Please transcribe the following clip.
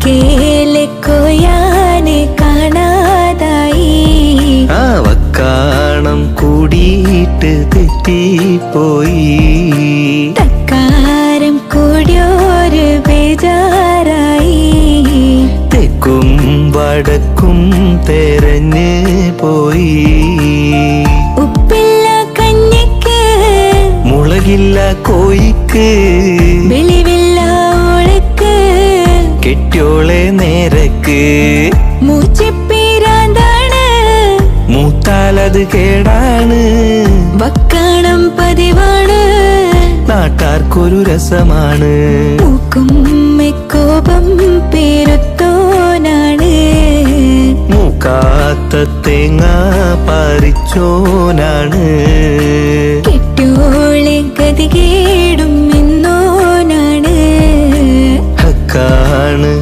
വക്കേലെ കോയാനെ കാണാതായി. വക്കാണം കൂടിയിട്ട് തെറ്റിപ്പോയി. തക്കാരം കൂടിയൊരു ബേജാറായി. തെക്കും വടക്കും തെരഞ്ഞ് പോയി. ഉപ്പില്ല കഞ്ഞിക്ക് മുളകില്ല കോയിക്ക്. വെളിവില്ല ഓളക്ക് കെട്ടിയോളെ നേരക്ക്. മൂച്ചിപ്പീരാന്താണ് മൂത്താലത് കേടാണ്. വക്കാണം പതിവാണ് നാട്ടാർക്കൊരു രസമാണ്. മൂക്കും കോപം പേരുത്തോനാണ്. മൂക്കാത്ത തേങ്ങ പറിച്ചോനാണ്. കെട്ടിയോളെ ഗതികേടും